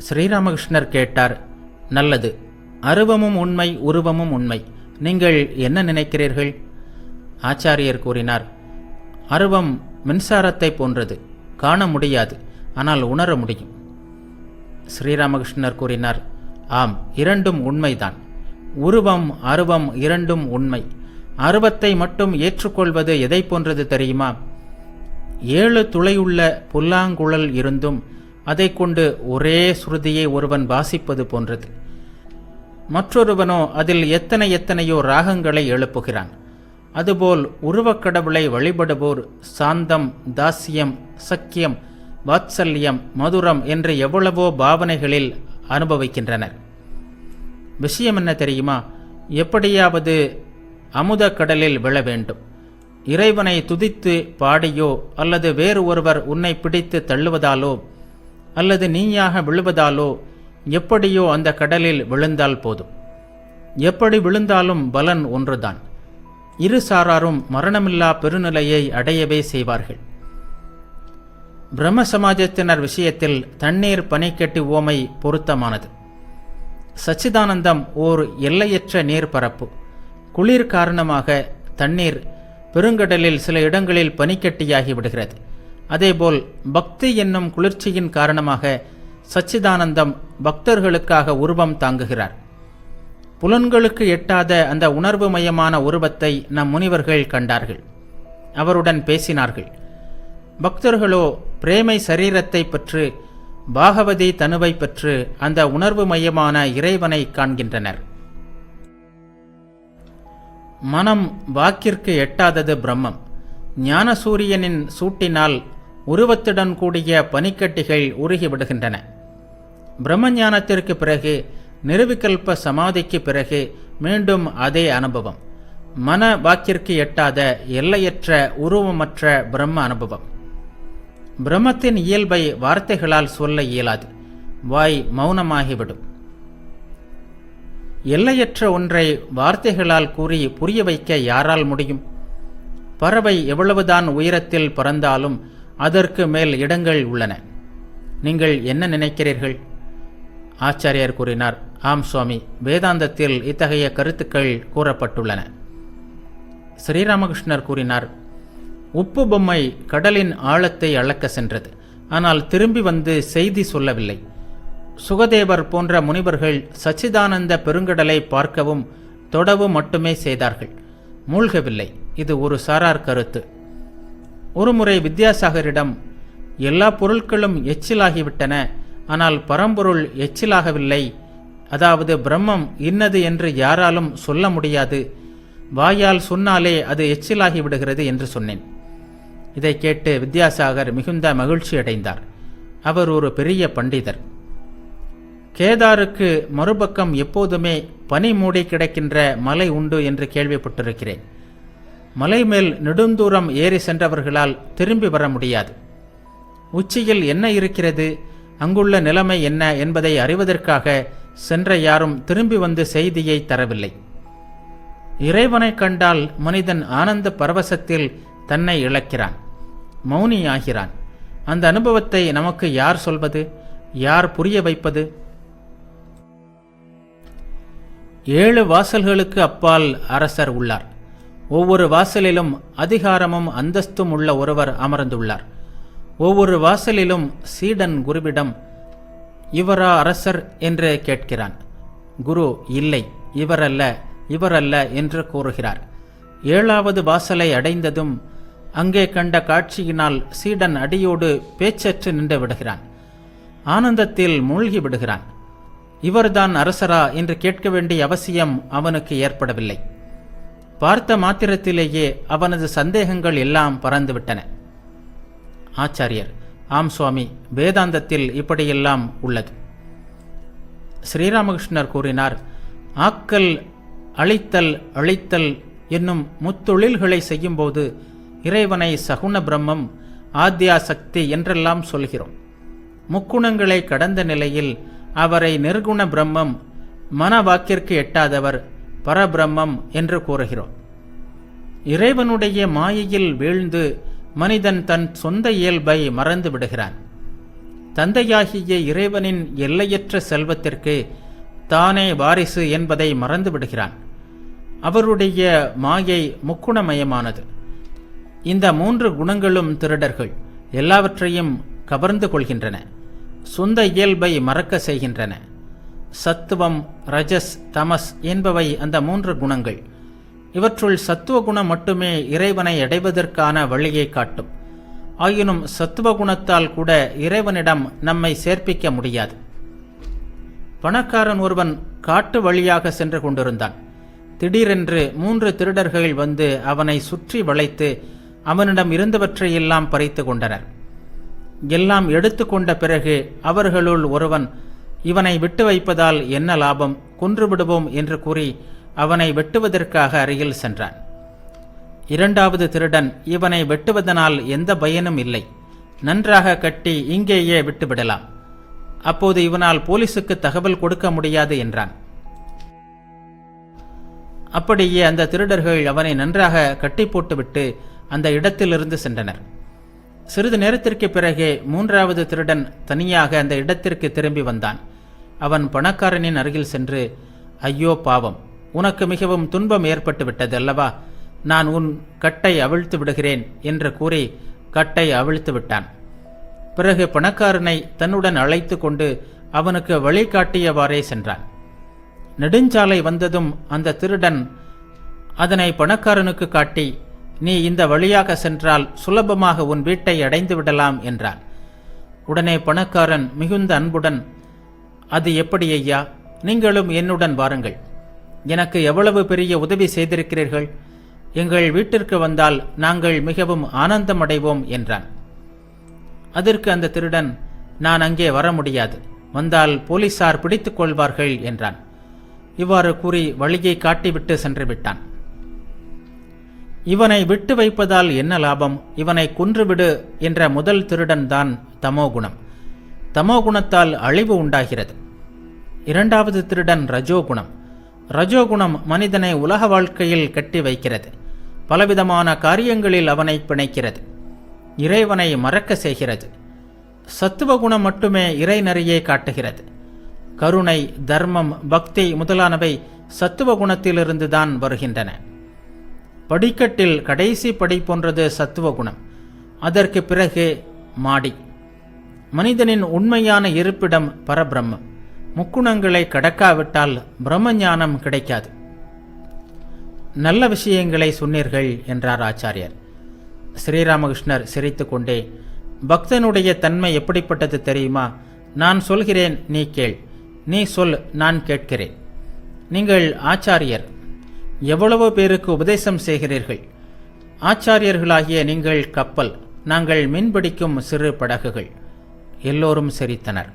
ஸ்ரீராமகிருஷ்ணர் கேட்டார். நல்லது, அருவமும் உண்மை, உருவமும் உண்மை. நீங்கள் என்ன நினைக்கிறீர்கள்? ஆச்சாரியர் கூறினார், அருவம் மின்சாரத்தை போன்றது, காண முடியாது, ஆனால் உணர முடியும். ஸ்ரீராமகிருஷ்ணர் கூறினார், ஆம், இரண்டும் உண்மைதான். உருவம் அருவம் இரண்டும் உண்மை. அருவத்தை மட்டும் ஏற்றுக்கொள்வது எதை போன்றது தெரியுமா? 7 துளையுள்ள புல்லாங்குழல் இருந்தும் அதை கொண்டு ஒரே ஸ்ருதியை ஒருவன் வாசிப்பது போன்றது. மற்றொருவனோ அதில் எத்தனையோ ராகங்களை எழுப்புகிறான். அதுபோல் உருவக்கடவுளை வழிபடுவோர் சாந்தம், தாஸ்யம், சக்கியம், வாத்சல்யம், மதுரம் என்று எவ்வளவோ பாவனைகளில் அனுபவிக்கின்றனர். விஷயம் என்ன தெரியுமா? எப்படியாவது அமுத கடலில் விழ வேண்டும். இறைவனை துதித்து பாடியோ அல்லது வேறு ஒருவர் உன்னை பிடித்து தள்ளுவதாலோ அல்லது நீயாக விழுவதாலோ எப்படியோ அந்த கடலில் விழுந்தால் போதும். எப்படி விழுந்தாலும் பலன் ஒன்றுதான். இரு சாராரும் மரணமில்லா பெருநிலையை அடையவே செய்வார்கள். பிரம்ம சமாஜத்தினர் விஷயத்தில் தண்ணீர் பனிக்கட்டி ஓமை பொருத்தமானது. சச்சிதானந்தம் ஓர் எல்லையற்ற நீர்பரப்பு. குளிர் காரணமாக தண்ணீர் பெருங்கடலில் சில இடங்களில் பனிக்கட்டியாகி விடுகிறது. அதேபோல் பக்தி என்னும் குளிர்ச்சியின் காரணமாக சச்சிதானந்தம் பக்தர்களுக்காக உருவம் தாங்குகிறார். புலன்களுக்கு எட்டாத அந்த உணர்வு மயமான உருவத்தை நம் முனிவர்கள் கண்டார்கள். அவருடன் பேசினார்கள். பக்தர்களோ பிரேமை சரீரத்தை பெற்று பாகவதி தனுவை பெற்று அந்த உணர்வு மையமான இறைவனை காண்கின்றனர். மனம் வாக்கிற்கு எட்டாதது பிரம்மம். ஞானசூரியனின் சூட்டினால் உருவத்துடன் கூடிய பனிக்கட்டிகள் உருகிவிடுகின்றன. பிரம்மஞானத்திற்கு பிறகு, நிர்விகல்ப சமாதிக்கு பிறகு மீண்டும் அதே அனுபவம். மன வாக்கிற்கு எட்டாத எல்லையற்ற உருவமற்ற பிரம்ம அனுபவம். பிரம்மத்தின் இயல்பை வார்த்தைகளால் சொல்ல இயலாது. வாய் மௌனமாகிவிடும். எல்லையற்ற ஒன்றை வார்த்தைகளால் கூறி புரிய வைக்க யாரால் முடியும்? பறவை எவ்வளவுதான் உயரத்தில் பறந்தாலும் அதற்கு மேல் இடங்கள் உள்ளன. நீங்கள் என்ன நினைக்கிறீர்கள்? ஆச்சாரியர் கூறினார், ஆம் சுவாமி, வேதாந்தத்தில் இத்தகைய கருத்துக்கள் கூறப்பட்டுள்ளன. ஸ்ரீராமகிருஷ்ணர் கூறினார், உப்பு பொம்மை கடலின் ஆழத்தை அளக்க சென்றது. ஆனால் திரும்பி வந்து செய்தி சொல்லவில்லை. சுகதேவர் போன்ற முனிவர்கள் சச்சிதானந்த பெருங்கடலை பார்க்கவும் தொடவும் மட்டுமே செய்தார்கள், மூழ்கவில்லை. இது ஒரு சாரார் கருத்து. ஒருமுறை வித்யாசாகரிடம், எல்லா பொருட்களும் எச்சிலாகிவிட்டன, ஆனால் பரம்பொருள் எச்சிலாகவில்லை, அதாவது பிரம்மம் இன்னது என்று யாராலும் சொல்ல முடியாது, வாயால் சொன்னாலே அது எச்சிலாகி விடுகிறது என்று சொன்னேன். இதை கேட்டு வித்யாசாகர் மிகுந்த மகிழ்ச்சி அடைந்தார். அவர் ஒரு பெரிய பண்டிதர். கேதாருக்கு மறுபக்கம் எப்போதுமே பனி மூடி கிடக்கின்ற மலை உண்டு என்று கேள்விப்பட்டிருக்கிறேன். மலை மேல் நெடுந்தூரம் ஏறி சென்றவர்களால் திரும்பி வர முடியாது. உச்சியில் என்ன இருக்கிறது, அங்குள்ள நிலைமை என்ன என்பதை அறிவதற்காக சென்ற யாரும் திரும்பி வந்து செய்தியை தரவில்லை. இறைவனை கண்டால் மனிதன் ஆனந்த பரவசத்தில் தன்னை இழக்கிறான், மௌனி ஆகிறான். அந்த அனுபவத்தை நமக்கு யார் சொல்வது, யார் புரிய வைப்பது? 7 வாசல்களுக்கு அப்பால் அரசர் உள்ளார். ஒவ்வொரு வாசலிலும் அதிகாரமும் அந்தஸ்தும் உள்ள ஒருவர் அமர்ந்துள்ளார். ஒவ்வொரு வாசலிலும் சீடன் குருவிடம், இவரா அரசர் என்று கேட்கிறான். குரு, இல்லை, இவரல்ல, இவரல்ல என்று கூறுகிறார். 7வது வாசலை அடைந்ததும் அங்கே கண்ட காட்சியினால் சீடன் அடியோடு பேச்சற்று நின்று விடுகிறான். ஆனந்தத்தில் மூழ்கி விடுகிறான். இவர்தான் அரசரா என்று கேட்க வேண்டிய அவசியம் அவனுக்கு ஏற்படவில்லை. பார்த்த மாத்திரத்திலேயே அவனது சந்தேகங்கள் எல்லாம் பறந்துவிட்டன. ஆச்சாரியர், ஆம் சுவாமி, வேதாந்தத்தில் இப்படியெல்லாம் உள்ளது. ஸ்ரீராமகிருஷ்ணர் கூறினார், ஆக்கல், அழித்தல், அழித்தல் என்னும் முத்தொழில்களை செய்யும்போது இறைவனை சகுண பிரம்மம், ஆத்யா சக்தி என்றெல்லாம் சொல்கிறோம். முக்குணங்களை கடந்த நிலையில் அவரை நிர்குண பிரம்மம், மன வாக்கிற்கு எட்டாதவர், பரபிரம்மம் என்று கூறுகிறோம். இறைவனுடைய மாயையில் வீழ்ந்து மனிதன் தன் சொந்த இயல்பை மறந்து விடுகிறான். தந்தையாகிய இறைவனின் எல்லையற்ற செல்வத்திற்கு தானே வாரிசு என்பதை மறந்து விடுகிறான். அவருடைய மாயை முக்குணமயமானது. இந்த 3 குணங்களும் திருடர்கள் எல்லாவற்றையும் கவர்ந்து கொள்கின்றன, சொந்த இயல்பை மறக்க செய்கின்றன. சத்துவம், ரஜஸ், தமஸ் என்பவை அந்த 3 குணங்கள். இவற்றுள் சத்துவ குணம் மட்டுமே இறைவனை அடைவதற்கான வழியை காட்டும். ஆயினும் சத்துவ குணத்தால் கூட இறைவனிடம் நம்மை சேர்ப்பிக்க முடியாது. பணக்காரன் ஒருவன் காட்டு வழியாக சென்று கொண்டிருந்தான். திடீரென்று 3 திருடர்கள் வந்து அவனை சுற்றி வளைத்து அவனிடம் இருந்தவற்றையெல்லாம் பறித்து கொண்டனர். எல்லாம் எடுத்து கொண்ட பிறகு அவர்களுள் ஒருவன், இவனை விட்டு வைப்பதால் என்ன லாபம், கொன்றுவிடுவோம் என்று கூறி அவனை வெட்டுவதற்காக அருகில் சென்றான். 2வது திருடன், இவனை வெட்டுவதனால் எந்த பயனும் இல்லை, நன்றாக கட்டி இங்கேயே விட்டுவிடலாம், அப்போது இவனால் போலீசுக்கு தகவல் கொடுக்க முடியாது என்றான். அப்படியே அந்த திருடர்கள் அவனை நன்றாக கட்டி போட்டுவிட்டு அந்த இடத்திலிருந்து சென்றனர். சிறிது நேரத்திற்கு பிறகே 3வது திருடன் தனியாக அந்த இடத்திற்கு திரும்பி வந்தான். அவன் பணக்காரனின் அருகில் சென்று, ஐயோ பாவம், உனக்கு மிகவும் துன்பம் ஏற்பட்டு விட்டது அல்லவா, நான் உன் கட்டை அவிழ்த்து விடுகிறேன் என்று கூறி கட்டை அவிழ்த்து விட்டான். பிறகு பணக்காரனை தன்னுடன் அழைத்து கொண்டு அவனுக்கு வழிகாட்டியவாறே சென்றான். நெடுஞ்சாலை வந்ததும் அந்த திருடன் அதனை பணக்காரனுக்கு காட்டி, நீ இந்த வழியாக சென்றால் சுலபமாக உன் வீட்டை அடைந்து விடலாம் என்றான். உடனே பணக்காரன் மிகுந்த அன்புடன், அது எப்படி ஐயா, நீங்களும் என்னுடன் வாருங்கள், எனக்கு எவ்வளவு பெரிய உதவி செய்திருக்கிறீர்கள், எங்கள் வீட்டிற்கு வந்தால் நாங்கள் மிகவும் ஆனந்தமடைவோம் என்றான். அதற்கு அந்த திருடன், நான் அங்கே வர முடியாது, வந்தால் போலீசார் பிடித்துக் கொள்வார்கள் என்றான். இவ்வாறு கூறி வழியை காட்டிவிட்டு சென்று விட்டான். இவனை விட்டு வைப்பதால் என்ன லாபம், இவனை கொன்றுவிடு என்ற முதல் திருடன் தான் தமோகுணம். தமோகுணத்தால் அழிவு உண்டாகிறது. 2வது திருடன் ரஜோகுணம். ரஜோகுணம் மனிதனை உலக வாழ்க்கையில் கட்டி வைக்கிறது, பலவிதமான காரியங்களில் அவனை பிணைக்கிறது, இறைவனை மறக்க செய்கிறது. சத்துவகுணம் மட்டுமே இறைநெறியை காட்டுகிறது. கருணை, தர்மம், பக்தி முதலானவை சத்துவகுணத்திலிருந்து தான் வருகின்றன. படிக்கட்டில் கடைசி படி போன்றது சத்துவகுணம், அதற்கு பிறகு மாடி. மனிதனின் உண்மையான இருப்பிடம் பரபிரம்மம். முக்குணங்களை கடக்காவிட்டால் பிரம்மஞானம் கிடைக்காது. நல்ல விஷயங்களை சொன்னீர்கள் என்றார் ஆச்சாரியர். ஸ்ரீராமகிருஷ்ணர் சிரித்துக்கொண்டே, பக்தனுடைய தன்மை எப்படிப்பட்டது தெரியுமா, நான் சொல்கிறேன், நீ கேள், நீ சொல், நான் கேட்கிறேன். நீங்கள் ஆச்சாரியர், எவ்வளவோ பேருக்கு உபதேசம் செய்கிறீர்கள். ஆச்சாரியர்களாகிய நீங்கள் கப்பல், நாங்கள் மீன்பிடிக்கும் சிறு படகுகள். எல்லோரும் சிரித்தனர்.